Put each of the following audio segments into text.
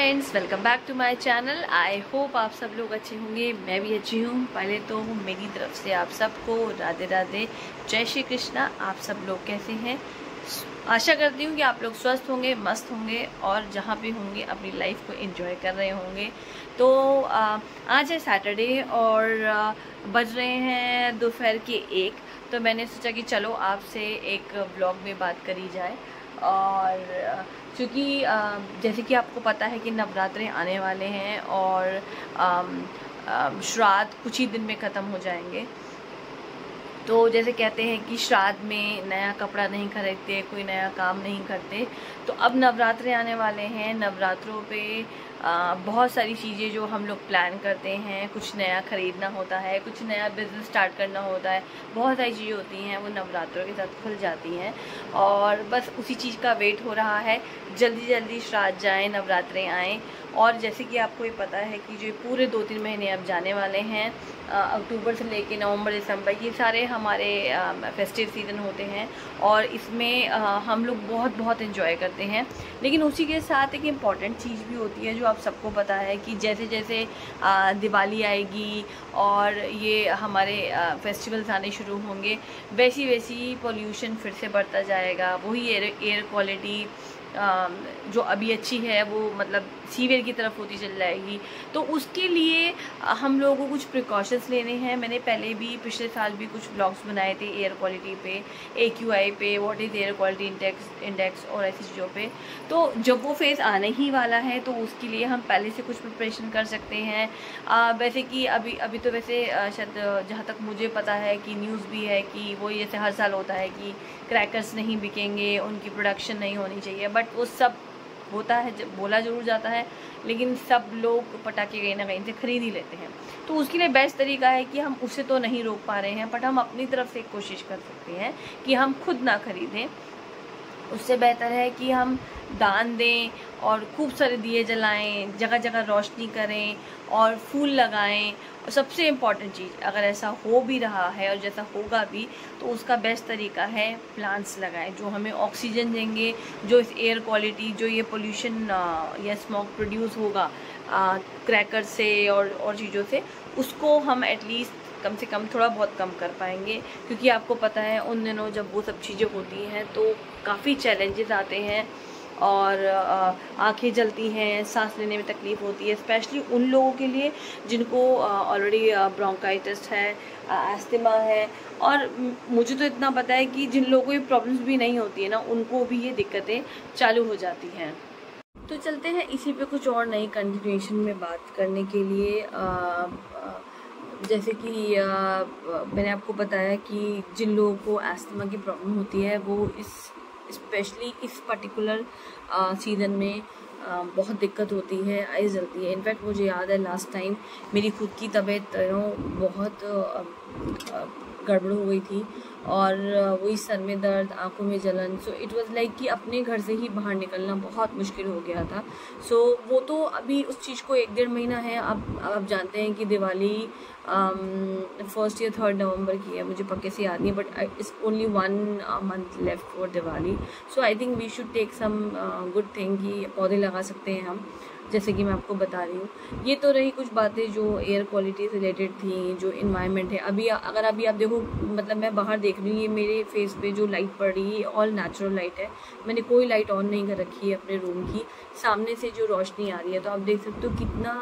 Friends, welcome back to my channel. I hope आप सब लोग अच्छे होंगे, मैं भी अच्छी हूँ। पहले तो मेरी तरफ से आप सबको राधे राधे, जय श्री कृष्णा। आप सब लोग कैसे हैं? आशा करती हूँ कि आप लोग स्वस्थ होंगे, मस्त होंगे और जहाँ भी होंगे अपनी लाइफ को एंजॉय कर रहे होंगे। तो आज है सैटरडे और बज रहे हैं दोपहर के 1। तो मैंने सोचा कि चलो आपसे एक ब्लॉग में बात करी जाए। और क्योंकि जैसे कि आपको पता है कि नवरात्रे आने वाले हैं और श्राद्ध कुछ ही दिन में ख़त्म हो जाएंगे। तो जैसे कहते हैं कि श्राद्ध में नया कपड़ा नहीं खरीदते, कोई नया काम नहीं करते। तो अब नवरात्रे आने वाले हैं। नवरात्रों पे बहुत सारी चीज़ें जो हम लोग प्लान करते हैं, कुछ नया ख़रीदना होता है, कुछ नया बिज़नेस स्टार्ट करना होता है, बहुत सारी चीज़ें होती हैं वो नवरात्रों के साथ खुल जाती हैं। और बस उसी चीज़ का वेट हो रहा है, जल्दी जल्दी श्राद्ध जाएँ, नवरात्रे आएँ। और जैसे कि आपको ये पता है कि जो पूरे 2-3 महीने अब जाने वाले हैं, अक्टूबर से लेके नवंबर दिसंबर, ये सारे हमारे फेस्टिव सीज़न होते हैं और इसमें हम लोग बहुत एंजॉय करते हैं। लेकिन उसी के साथ एक इम्पॉर्टेंट चीज़ भी होती है जो आप सबको पता है कि जैसे जैसे दिवाली आएगी और ये हमारे फेस्टिवल्स आने शुरू होंगे, वैसी वैसी पोल्यूशन फिर से बढ़ता जाएगा। वही एयर क्वालिटी जो अभी अच्छी है वो मतलब सीवियर की तरफ होती चल जाएगी। तो उसके लिए हम लोगों को कुछ प्रिकॉशंस लेने हैं। मैंने पहले भी पिछले साल भी कुछ ब्लॉग्स बनाए थे एयर क्वालिटी पे, AQI पे, what is air quality index और ऐसी चीज़ों पे। तो जब वो फेज़ आने ही वाला है तो उसके लिए हम पहले से कुछ प्रिपरेशन कर सकते हैं। वैसे कि अभी तो वैसे शायद जहाँ तक मुझे पता है कि न्यूज़ भी है कि वो जैसे हर साल होता है कि क्रैकर्स नहीं बिकेंगे, उनकी प्रोडक्शन नहीं होनी चाहिए, बट वो सब होता है, जब बोला ज़रूर जाता है, लेकिन सब लोग पटाखे कहीं ना कहीं से ख़रीद ही लेते हैं। तो उसके लिए बेस्ट तरीका है कि हम उसे तो नहीं रोक पा रहे हैं, बट हम अपनी तरफ से कोशिश कर सकते हैं कि हम खुद ना ख़रीदें। उससे बेहतर है कि हम दान दें और खूब सारे दिए जलाएं, जगह जगह रोशनी करें और फूल लगाएं। और सबसे इम्पॉर्टेंट चीज़, अगर ऐसा हो भी रहा है और जैसा होगा भी, तो उसका बेस्ट तरीका है प्लांट्स लगाएं जो हमें ऑक्सीजन देंगे, जो इस एयर क्वालिटी, जो ये पोल्यूशन या स्मोक प्रोड्यूस होगा क्रैकर से और चीज़ों से, उसको हम एटलीस्ट कम से कम थोड़ा बहुत कम कर पाएंगे। क्योंकि आपको पता है उन दिनों जब वो सब चीज़ें होती हैं तो काफ़ी चैलेंजेस आते हैं और आंखें जलती हैं, सांस लेने में तकलीफ़ होती है, स्पेशली उन लोगों के लिए जिनको ऑलरेडी ब्रोंकाइटिस है, अस्थमा है। और मुझे तो इतना पता है कि जिन लोगों को ये प्रॉब्लम्स भी नहीं होती है ना, उनको भी ये दिक्कतें चालू हो जाती हैं। तो चलते हैं इसी पे कुछ और नई कंटिन्यूएशन में बात करने के लिए। जैसे कि मैंने आपको बताया कि जिन लोगों को अस्थमा की प्रॉब्लम होती है वो स्पेशली इस पर्टिकुलर सीज़न में बहुत दिक्कत होती है, आइज़ जलती है। इनफैक्ट मुझे याद है लास्ट टाइम मेरी खुद की तबीयत बहुत गड़बड़ हो गई थी और वही सर में दर्द, आंखों में जलन। सो इट वाज लाइक कि अपने घर से ही बाहर निकलना बहुत मुश्किल हो गया था। सो वो तो अभी उस चीज़ को 1-1.5 महीना है। अब आप जानते हैं कि दिवाली 1 या 3 नवंबर की है, मुझे पक्के से याद नहीं, but it's only 1 month left for Diwali. So I think we should take some good thing कि पौधे लगा सकते हैं हम, जैसे कि मैं आपको बता रही हूँ। ये तो रही कुछ बातें जो एयर क्वालिटी से रिलेटेड थी, जो इन्वायरमेंट है। अभी अगर अभी आप देखो, मतलब मैं बाहर देख रही हूँ, ये मेरे फेस पे जो लाइट पड़ रही है ऑल नेचुरल लाइट है। मैंने कोई लाइट ऑन नहीं कर रखी है अपने रूम की। सामने से जो रोशनी आ रही है तो आप देख सकते हो कितना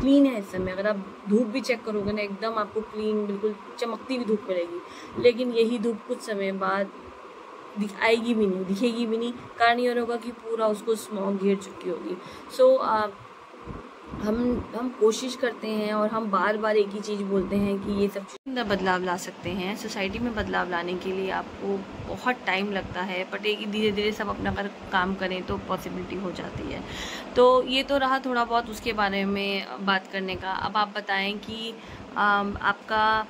क्लीन है इस समय। अगर आप धूप भी चेक करोगे ना, एकदम आपको क्लीन, बिल्कुल चमकती हुई धूप मिलेगी। लेकिन यही धूप कुछ समय बाद आएगी भी नहीं, दिखेगी भी नहीं। कारण ये होगा कि पूरा उसको स्मॉग घेर चुकी होगी। सो हम कोशिश करते हैं और हम बार बार एक ही चीज़ बोलते हैं कि ये सब चीज़ बदलाव ला सकते हैं। सोसाइटी में बदलाव लाने के लिए आपको बहुत टाइम लगता है, बट एक धीरे धीरे सब अपना अगर काम करें तो पॉसिबिलिटी हो जाती है। तो ये तो रहा थोड़ा बहुत उसके बारे में बात करने का। अब आप बताएं कि आपका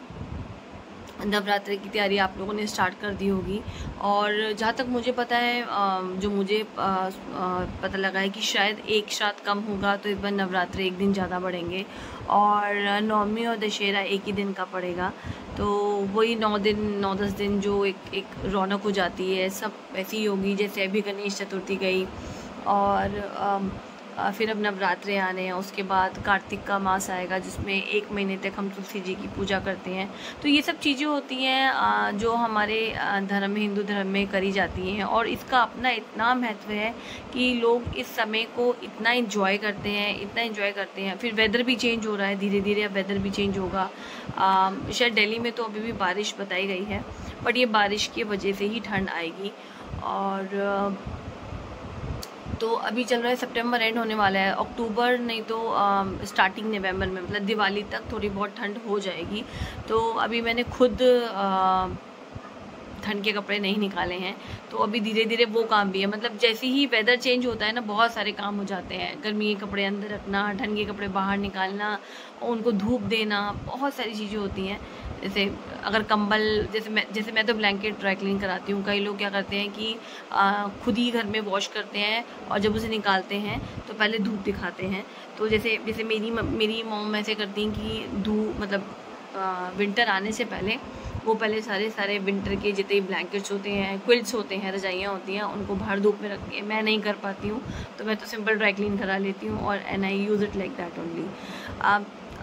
नवरात्रि की तैयारी आप लोगों ने स्टार्ट कर दी होगी। और जहाँ तक मुझे पता है, जो मुझे पता लगा है कि शायद एक श्राद्ध कम होगा, तो इस बार नवरात्रि एक दिन ज़्यादा बढ़ेंगे और नवमी और दशहरा एक ही दिन का पड़ेगा। तो वही 9-10 दिन जो एक रौनक हो जाती है, सब ऐसी ही होगी जैसे अभी गणेश चतुर्थी गई और फिर अब नवरात्रे आने हैं, उसके बाद कार्तिक का मास आएगा जिसमें 1 महीने तक हम तुलसी जी की पूजा करते हैं। तो ये सब चीज़ें होती हैं जो हमारे धर्म में, हिंदू धर्म में करी जाती हैं, और इसका अपना इतना महत्व है कि लोग इस समय को इतना एंजॉय करते हैं। फिर वेदर भी चेंज हो रहा है धीरे धीरे, अब वेदर भी चेंज होगा। शायद दिल्ली में तो अभी भी बारिश बताई गई है, बट ये बारिश की वजह से ही ठंड आएगी। और तो अभी चल रहा है सितंबर एंड होने वाला है, अक्टूबर नहीं तो स्टार्टिंग नवंबर में, मतलब दिवाली तक थोड़ी बहुत ठंड हो जाएगी। तो अभी मैंने खुद ठंड के कपड़े नहीं निकाले हैं, तो अभी धीरे धीरे वो काम भी है। मतलब जैसे ही वेदर चेंज होता है ना, बहुत सारे काम हो जाते हैं। गर्मी के कपड़े अंदर रखना, ठंड के कपड़े बाहर निकालना, उनको धूप देना, बहुत सारी चीज़ें होती हैं। जैसे अगर कंबल, जैसे मैं तो ब्लैंकेट ड्राई क्लीन कराती हूँ। कई लोग क्या करते हैं कि खुद ही घर में वॉश करते हैं और जब उसे निकालते हैं तो पहले धूप दिखाते हैं। तो जैसे मेरी मॉम ऐसे करती हैं कि मतलब विंटर आने से पहले वो पहले सारे विंटर के जितने ब्लैंकेट्स होते हैं, क्विल्ट्स होते हैं, रजाइयाँ होती हैं, उनको बाहर धूप में रखती है। मैं नहीं कर पाती हूँ, तो मैं तो सिंपल ड्राई क्लीन करा लेती हूँ, और and I use it like that only.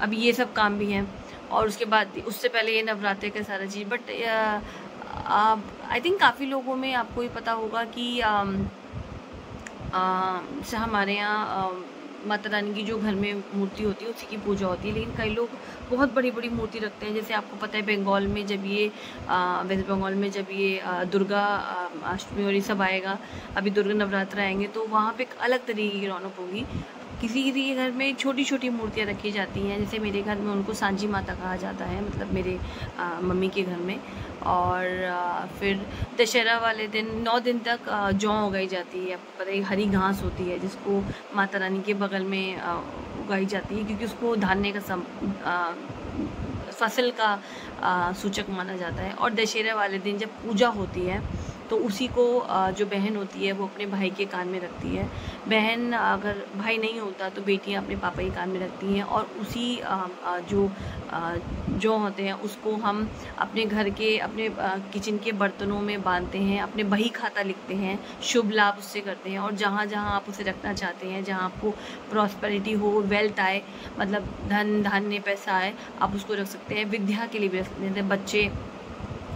अब ये सब काम भी हैं, और उसके बाद उससे पहले ये नवरात्रे का सारा चीज़। बट आई थिंक काफ़ी लोगों में आपको ये पता होगा कि हमारे यहाँ माता रानी की जो घर में मूर्ति होती है उसी की पूजा होती है, लेकिन कई लोग बहुत बड़ी बड़ी मूर्ति रखते हैं। जैसे आपको पता है बंगाल में जब ये वेस्ट बंगाल में जब ये दुर्गा अष्टमी और ये सब आएगा, अभी दुर्गा नवरात्र आएंगे, तो वहाँ पे एक अलग तरीके की रौनक होगी। किसी के घर में छोटी छोटी मूर्तियाँ रखी जाती हैं। जैसे मेरे घर में उनको सांची माता कहा जाता है, मतलब मेरे मम्मी के घर में। और फिर दशहरा वाले दिन 9 दिन तक जौ उगाई जाती है। आपको पता है हरी घास होती है जिसको माता रानी के बगल में उगाई जाती है, क्योंकि उसको धान्य का फसल का सूचक माना जाता है। और दशहरा वाले दिन जब पूजा होती है तो उसी को जो बहन होती है वो अपने भाई के कान में रखती है। बहन, अगर भाई नहीं होता तो बेटियां अपने पापा के कान में रखती हैं, और उसी जो होते हैं उसको हम अपने घर के, अपने किचन के बर्तनों में बांधते हैं, अपने बही खाता लिखते हैं, शुभ लाभ उससे करते हैं। और जहाँ जहाँ आप उसे रखना चाहते हैं, जहाँ आपको प्रॉस्पेरिटी हो, वेल्थ आए, मतलब धन धान्य पैसा आए, आप उसको रख सकते हैं। विद्या के लिए भी रख सकते हैं। बच्चे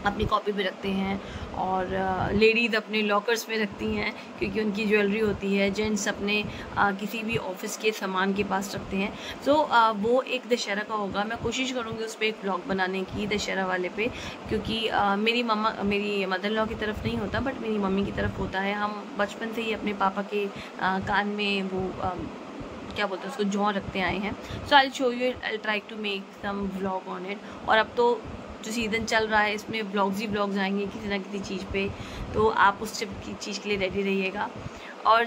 अपनी कॉपी पे रखते हैं, और लेडीज़ अपने लॉकर्स में रखती हैं क्योंकि उनकी ज्वेलरी होती है। जेंट्स अपने किसी भी ऑफिस के सामान के पास रखते हैं। सो वो एक दशहरा का होगा। मैं कोशिश करूँगी उस पर एक व्लॉग बनाने की दशहरा वाले पे, क्योंकि मेरी मदर लॉ की तरफ नहीं होता, बट मेरी मम्मी की तरफ होता है। हम बचपन से ही अपने पापा के कान में वो क्या बोलते हैं उसको, जौ रखते आए हैं। So I show you, I try to make some vlog on it. और अब तो जो सीज़न चल रहा है इसमें व्लॉग्स ही व्लॉग्स आएंगे किसी ना किसी चीज़ पे, तो आप उस चीज़ के लिए रेडी रहिएगा। और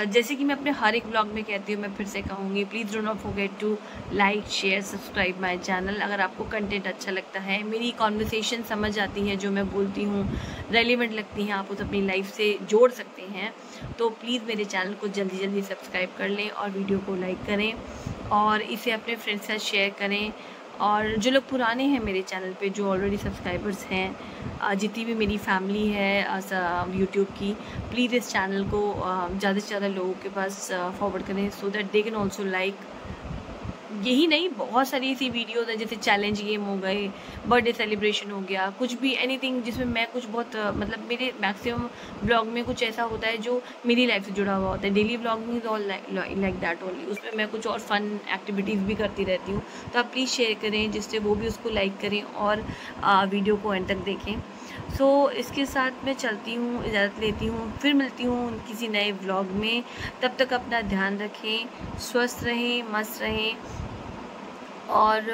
जैसे कि मैं अपने हर एक व्लॉग में कहती हूँ, मैं फिर से कहूँगी, please do not forget to like, share, subscribe my channel. अगर आपको कंटेंट अच्छा लगता है, मेरी कॉन्वर्सेशन समझ आती है, जो मैं बोलती हूँ रेलिवेंट लगती हैं, आप उसे अपनी लाइफ से जोड़ सकते हैं, तो प्लीज़ मेरे चैनल को जल्दी जल्दी सब्सक्राइब कर लें और वीडियो को लाइक करें और इसे अपने फ्रेंड्स के साथ शेयर करें। और जो लोग पुराने हैं मेरे चैनल पे, जो ऑलरेडी सब्सक्राइबर्स हैं, जितनी भी मेरी फैमिली है यूट्यूब की, प्लीज़ इस चैनल को ज़्यादा से ज़्यादा लोगों के पास फॉरवर्ड करें, so that they can also like. यही नहीं, बहुत सारी ऐसी वीडियोज़ हैं, जैसे चैलेंज गेम हो गए, बर्थडे सेलिब्रेशन हो गया, कुछ भी एनीथिंग जिसमें मैं कुछ बहुत मतलब मेरे मैक्सिमम ब्लॉग में कुछ ऐसा होता है जो मेरी लाइफ से जुड़ा हुआ होता है। Daily blogging is all like that only. उसमें मैं कुछ और फन एक्टिविटीज़ भी करती रहती हूँ, तो आप प्लीज़ शेयर करें जिससे वो भी उसको लाइक करें और वीडियो को एंड तक देखें। सो इसके साथ मैं चलती हूँ, इजाज़त लेती हूँ, फिर मिलती हूँ किसी नए व्लॉग में। तब तक अपना ध्यान रखें, स्वस्थ रहें, मस्त रहें, और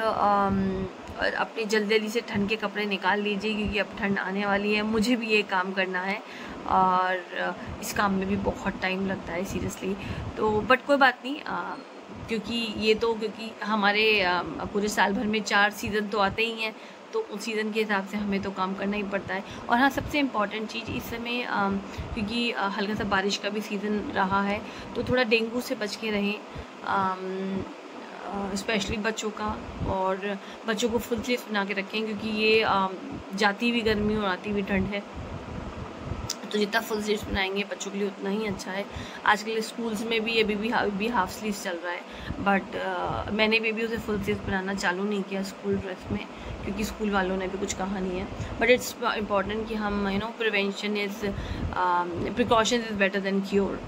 अपनी जल्दी से ठंड के कपड़े निकाल लीजिए, क्योंकि अब ठंड आने वाली है। मुझे भी ये काम करना है और इस काम में भी बहुत टाइम लगता है सीरियसली, तो बट कोई बात नहीं, क्योंकि हमारे पूरे साल भर में 4 सीज़न तो आते ही हैं, तो उस सीज़न के हिसाब से हमें तो काम करना ही पड़ता है। और हाँ, सबसे इम्पॉर्टेंट चीज़ इस समय, क्योंकि हल्का सा बारिश का भी सीज़न रहा है, तो थोड़ा डेंगू से बच के रहें, स्पेशली बच्चों का, और बच्चों को फुल स्लीव्स बना के रखें, क्योंकि ये जाती हुई गर्मी और आती हुई ठंड है। तो जितना फुल स्लीव्स बनाएंगे बच्चों के लिए उतना ही अच्छा है। आजकल स्कूल्स में भी अभी भी हाफ स्लीव्स चल रहा है, बट मैंने भी उसे फुल स्लीव्स बनाना चालू नहीं किया स्कूल ड्रेस में, क्योंकि स्कूल वालों ने भी कुछ कहा नहीं है। बट इट्स इम्पॉर्टेंट कि हम prevention is precaution is better than cure,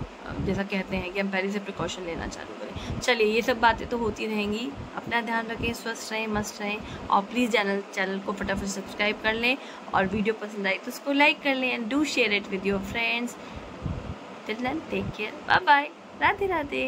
जैसा कहते हैं कि हम पहले से प्रिकॉशन लेना चालू करें। चलिए, ये सब बातें तो होती रहेंगी। अपना ध्यान रखें, स्वस्थ रहें, मस्त रहें, और प्लीज़ चैनल को फटाफट सब्सक्राइब कर लें, और वीडियो पसंद आई तो उसको लाइक कर लें, and do share it with your friends. Till then take care, bye bye, Radhe Radhe.